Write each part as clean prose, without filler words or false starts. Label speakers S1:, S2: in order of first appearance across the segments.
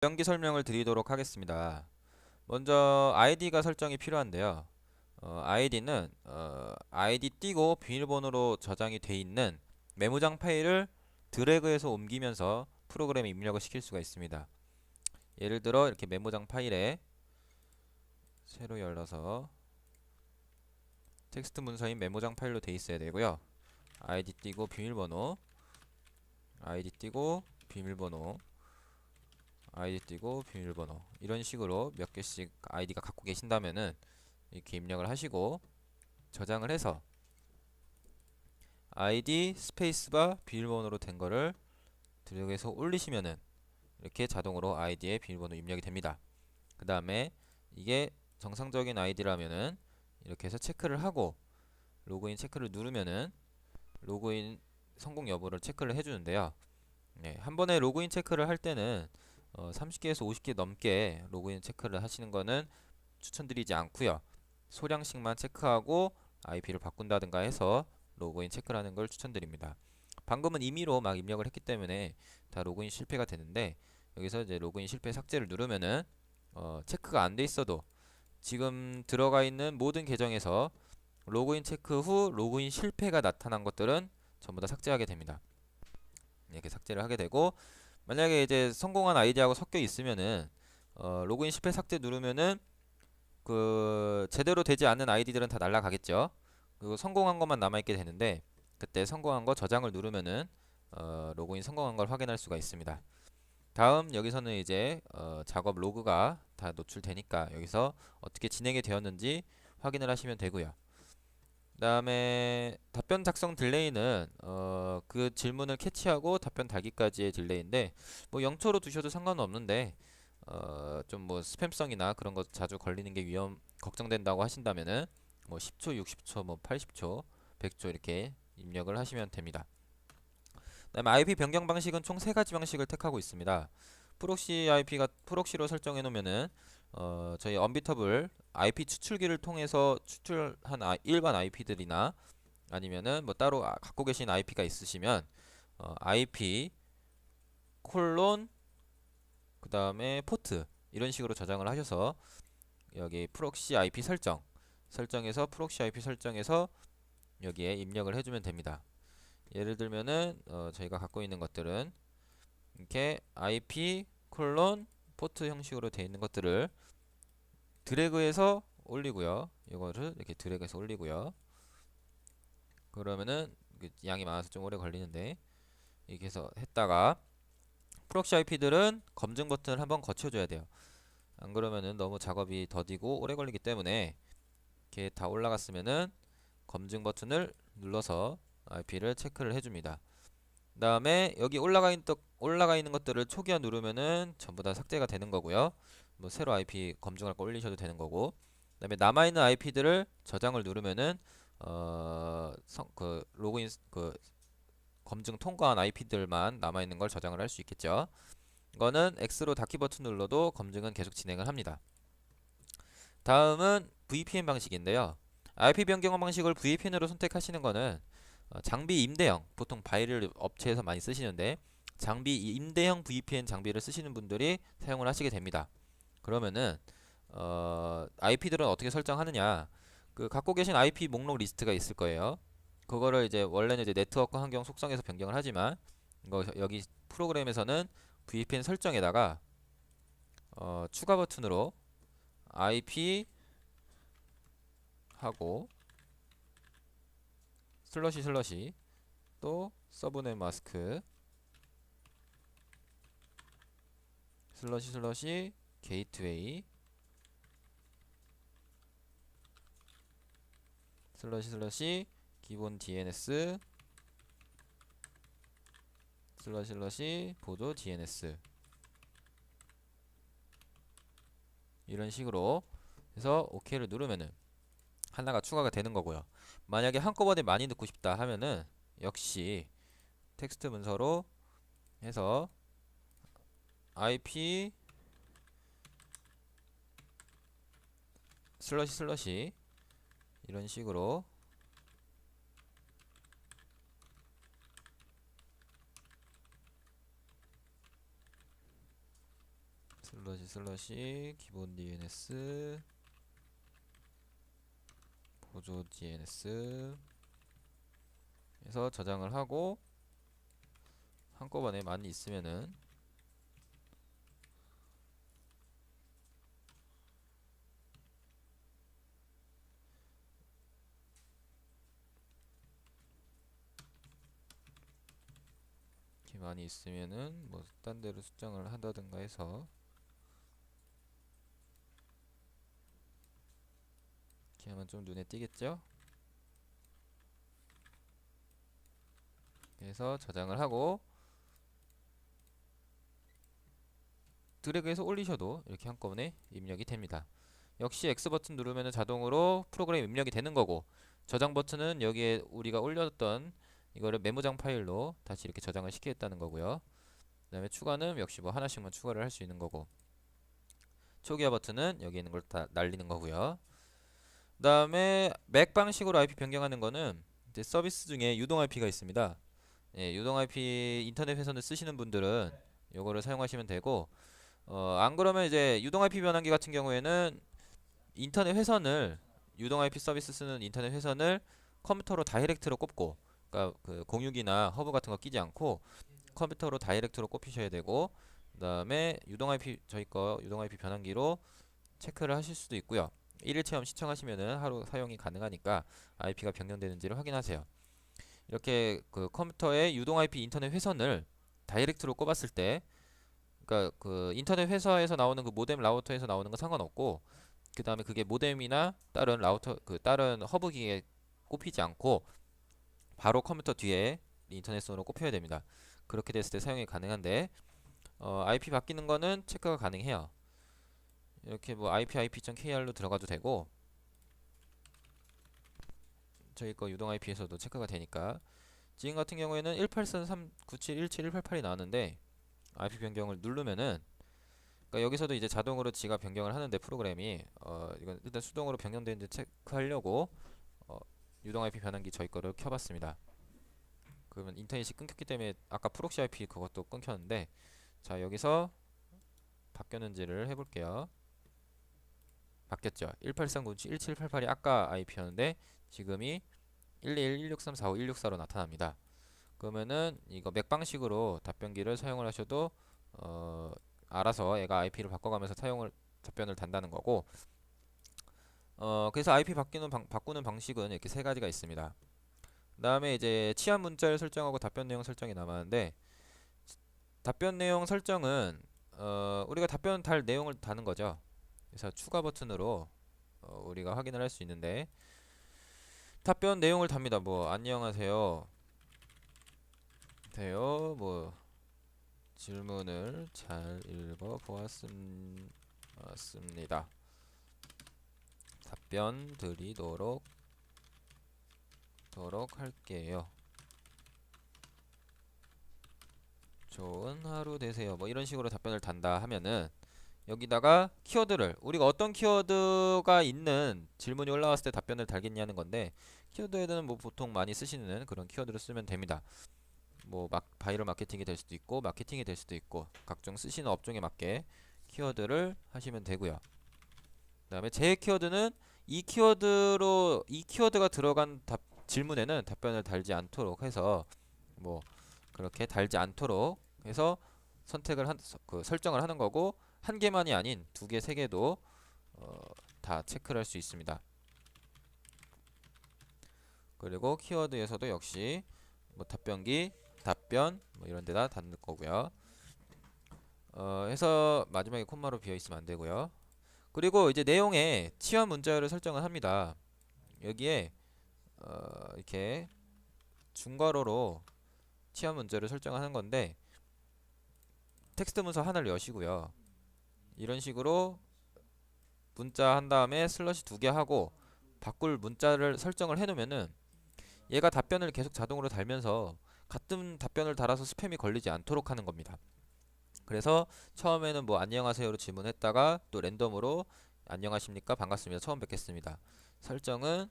S1: 연기 설명을 드리도록 하겠습니다. 먼저 아이디가 설정이 필요한데요. 아이디는 아이디 띄고 비밀번호로 저장이 돼 있는 메모장 파일을 드래그해서 옮기면서 프로그램에 입력을 시킬 수가 있습니다. 예를 들어 이렇게 메모장 파일에 새로 열어서 텍스트 문서인 메모장 파일로 돼 있어야 되고요. 아이디 띄고 비밀번호, 아이디 띄고 비밀번호, 아이디 띄고 비밀번호, 이런 식으로 몇 개씩 아이디가 갖고 계신다면은 이렇게 입력을 하시고 저장을 해서 아이디 스페이스바 비밀번호로 된 거를 드래그해서 올리시면은 이렇게 자동으로 아이디에 비밀번호 입력이 됩니다. 그 다음에 이게 정상적인 아이디라면은 이렇게 해서 체크를 하고 로그인 체크를 누르면은 로그인 성공 여부를 체크를 해주는데요. 네, 한 번에 로그인 체크를 할 때는 30개에서 50개 넘게 로그인 체크를 하시는 거는 추천드리지 않고요. 소량씩만 체크하고 IP를 바꾼다든가 해서 로그인 체크를 하는 걸 추천드립니다. 방금은 임의로 막 입력을 했기 때문에 다 로그인 실패가 되는데, 여기서 이제 로그인 실패 삭제를 누르면은 체크가 안 돼 있어도 지금 들어가 있는 모든 계정에서 로그인 체크 후 로그인 실패가 나타난 것들은 전부 다 삭제하게 됩니다. 이렇게 삭제를 하게 되고, 만약에 이제 성공한 아이디하고 섞여 있으면은 로그인 실패 삭제 누르면은 그 제대로 되지 않는 아이디들은 다 날라가겠죠. 그리고 성공한 것만 남아있게 되는데, 그때 성공한 거 저장을 누르면은 로그인 성공한 걸 확인할 수가 있습니다. 다음 여기서는 이제 작업 로그가 다 노출되니까 여기서 어떻게 진행이 되었는지 확인을 하시면 되고요. 그 다음에 답변 작성 딜레이는 그 질문을 캐치하고 답변 달기까지의 딜레이인데, 뭐 0초로 두셔도 상관은 없는데 좀 뭐 스팸성이나 그런 거 자주 걸리는 게 걱정된다고 하신다면은 뭐 10초, 60초, 뭐 80초, 100초 이렇게 입력을 하시면 됩니다. 그다음에 IP 변경 방식은 총 세 가지 방식을 택하고 있습니다. 프록시 IP가 프록시로 설정해 놓으면은 저희 언비터블 IP 추출기를 통해서 추출한 일반 IP들이나 아니면은 뭐 따로 갖고 계신 IP가 있으시면 IP 콜론 그 다음에 포트 이런 식으로 저장을 하셔서 여기 프록시 IP 설정에서 프록시 IP 설정에서 여기에 입력을 해주면 됩니다. 예를 들면은 저희가 갖고 있는 것들은 이렇게 IP 콜론 포트 형식으로 되어 있는 것들을 드래그해서 올리고요. 이거를 이렇게 드래그해서 올리고요. 그러면은 양이 많아서 좀 오래 걸리는데, 이렇게 해서 했다가 프록시 IP들은 검증 버튼을 한번 거쳐줘야 돼요. 안 그러면은 너무 작업이 더디고 오래 걸리기 때문에 이렇게 다 올라갔으면은 검증 버튼을 눌러서 IP를 체크를 해줍니다. 그 다음에 여기 올라가 있는 것들을 초기화 누르면은 전부 다 삭제가 되는 거고요. 뭐 새로 IP 검증할 거 올리셔도 되는 거고. 그 다음에 남아있는 IP들을 저장을 누르면은 로그인 검증 통과한 IP들만 남아있는 걸 저장을 할 수 있겠죠. 이거는 X로 닫기 버튼 눌러도 검증은 계속 진행을 합니다. 다음은 VPN 방식인데요. IP 변경 방식을 VPN으로 선택하시는 거는 장비 임대형, 보통 바이럴 업체에서 많이 쓰시는데 장비 임대형 VPN 장비를 쓰시는 분들이 사용을 하시게 됩니다. 그러면은 IP들은 어떻게 설정하느냐? 그 갖고 계신 IP 목록 리스트가 있을 거예요. 그거를 이제 원래는 이제 네트워크 환경 속성에서 변경을 하지만 이거 여기 프로그램에서는 VPN 설정에다가 추가 버튼으로 IP 하고 슬러시 또 서브넷 마스크 슬러시 게이트웨이 슬러시 기본 DNS 슬러시 보조 DNS 이런 식으로 해서 OK를 누르면은 하나가 추가가 되는 거고요. 만약에 한꺼번에 많이 넣고 싶다 하면은 역시 텍스트 문서로 해서 IP 슬러시 이런 식으로 슬러시 기본 DNS 보조 DNS 해서 저장을 하고 한꺼번에 많이 있으면은 이렇게 많이 있으면은 뭐 딴 데로 수정을 한다든가 해서 이렇게 하면 좀 눈에 띄겠죠? 그래서 저장을 하고 드래그해서 올리셔도 이렇게 한꺼번에 입력이 됩니다. 역시 X 버튼 누르면 자동으로 프로그램 입력이 되는 거고, 저장 버튼은 여기에 우리가 올렸던 이거를 메모장 파일로 다시 이렇게 저장을 시키겠다는 거고요. 그 다음에 추가는 역시 뭐 하나씩만 추가를 할 수 있는 거고, 초기화 버튼은 여기 있는 걸 다 날리는 거고요. 그 다음에 맥 방식으로 IP 변경하는 거는 이제 서비스 중에 유동 IP가 있습니다. 예, 유동 IP 인터넷 회선을 쓰시는 분들은 요거를 사용하시면 되고, 안 그러면 이제 유동 IP 변환기 같은 경우에는 인터넷 회선을 유동 IP 서비스 쓰는 인터넷 회선을 컴퓨터로 다이렉트로 꼽고, 그러니까 그 공유기나 허브 같은 거 끼지 않고 컴퓨터로 다이렉트로 꼽히셔야 되고, 그다음에 유동 IP 저희 거 유동 IP 변환기로 체크를 하실 수도 있고요. 1일 체험 시청하시면은 하루 사용이 가능하니까 IP가 변경되는지를 확인하세요. 이렇게 그 컴퓨터에 유동 IP 인터넷 회선을 다이렉트로 꼽았을 때, 그러니까 그 인터넷 회사에서 나오는 그 모뎀 라우터에서 나오는 거 상관없고, 그 다음에 그게 모뎀이나 다른 라우터 그 다른 허브기에 꼽히지 않고 바로 컴퓨터 뒤에 인터넷선으로 꼽혀야 됩니다. 그렇게 됐을 때 사용이 가능한데, IP 바뀌는 거는 체크가 가능해요. 이렇게 뭐 ip.kr로 들어가도 되고, 저희 거 유동 IP에서도 체크가 되니까. 지금 같은 경우에는 183.397.17.188이 나왔는데 IP 변경을 누르면은, 그러니까 여기서도 이제 자동으로 지가 변경을 하는데 프로그램이 이건 일단 수동으로 변경되는지 체크하려고 유동 IP 변환기 저희 거를 켜봤습니다. 그러면 인터넷이 끊겼기 때문에 아까 프록시 IP 그것도 끊겼는데, 자 여기서 바뀌었는지를 해볼게요. 바뀌었죠. 183.997.17.88이 아까 IP였는데 지금이 121.163.45.164로 나타납니다. 그러면은 이거 맥 방식으로 답변기를 사용을 하셔도 알아서 얘가 IP를 바꿔가면서 답변을 단다는 거고, 그래서 IP 바꾸는 방식은 이렇게 세 가지가 있습니다. 그 다음에 이제 치안 문자를 설정하고 답변 내용 설정이 남았는데, 답변 내용 설정은 우리가 답변 달 내용을 다는 거죠. 그래서 추가 버튼으로 우리가 확인을 할 수 있는데, 답변 내용을 답니다. 뭐 안녕하세요. 뭐 질문을 잘 읽어 보았습니다. 답변 드리도록 할게요. 좋은 하루 되세요. 뭐 이런 식으로 답변을 단다 하면은, 여기다가 키워드를 우리가 어떤 키워드가 있는 질문이 올라왔을 때 답변을 달겠냐는 건데, 키워드에는 뭐 보통 많이 쓰시는 그런 키워드를 쓰면 됩니다. 뭐 바이럴 마케팅이 될 수도 있고 마케팅이 될 수도 있고, 각종 쓰시는 업종에 맞게 키워드를 하시면 되고요. 그 다음에 제 키워드는 이 키워드가 들어간 질문에는 답변을 달지 않도록 해서, 뭐 그렇게 달지 않도록 해서 설정을 하는 거고, 한 개만이 아닌 두 개, 세 개도 다 체크를 할 수 있습니다. 그리고 키워드에서도 역시 뭐 답변기, 답변 뭐 이런 데다 닫는 거고요. 해서 마지막에 콤마로 비어 있으면 안 되고요. 그리고 이제 내용에 치환 문자열을 설정을 합니다. 여기에 이렇게 중괄호로 치환 문자를 설정하는 건데, 텍스트 문서 하나를 여시고요. 이런 식으로 문자 한 다음에 슬러시 2개 하고 바꿀 문자를 설정을 해놓으면은 얘가 답변을 계속 자동으로 달면서 같은 답변을 달아서 스팸이 걸리지 않도록 하는 겁니다. 그래서 처음에는 뭐 안녕하세요로 질문했다가 또 랜덤으로 안녕하십니까 반갑습니다 처음 뵙겠습니다 설정은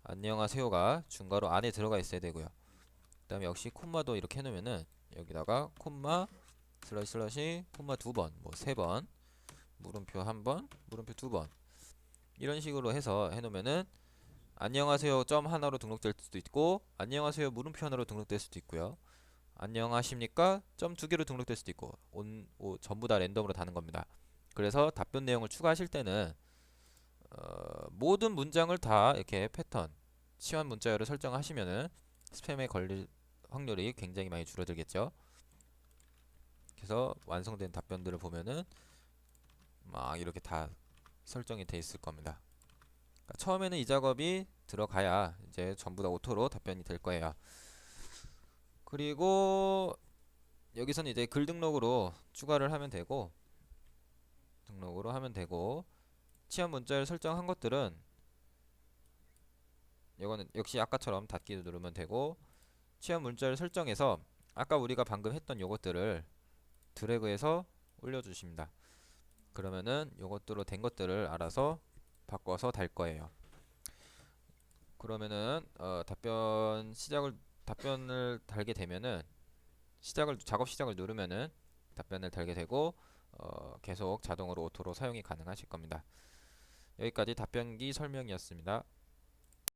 S1: 안녕하세요가 중괄호 안에 들어가 있어야 되고요. 그 다음에 역시 콤마도 이렇게 해놓으면은 여기다가 콤마 슬러시 콤마 2번 뭐 3번 물음표 한 번, 물음표 두 번 이런 식으로 해서 해놓으면은 안녕하세요 점 하나로 등록될 수도 있고 안녕하세요 물음표 하나로 등록될 수도 있고요. 안녕하십니까 점 두 개로 등록될 수도 있고 전부 다 랜덤으로 다는 겁니다. 그래서 답변 내용을 추가하실 때는 모든 문장을 다 이렇게 패턴 치환 문자열을 설정하시면은 스팸에 걸릴 확률이 굉장히 많이 줄어들겠죠. 그래서 완성된 답변들을 보면은 막 이렇게 다 설정이 돼 있을 겁니다. 그러니까 처음에는 이 작업이 들어가야 이제 전부 다 오토로 답변이 될 거예요. 그리고 여기서는 이제 글 등록으로 추가를 하면 되고 치환 문자를 설정한 것들은 이거는 역시 아까처럼 닫기 누르면 되고 치환 문자를 설정해서 아까 우리가 방금 했던 요것들을 드래그해서 올려주십니다. 그러면은 요것들로 된 것들을 알아서 바꿔서 달 거예요. 그러면은 답변을 달게 되면은 작업 시작을 누르면은 답변을 달게 되고 계속 자동으로 오토로 사용이 가능하실 겁니다. 여기까지 답변기 설명이었습니다.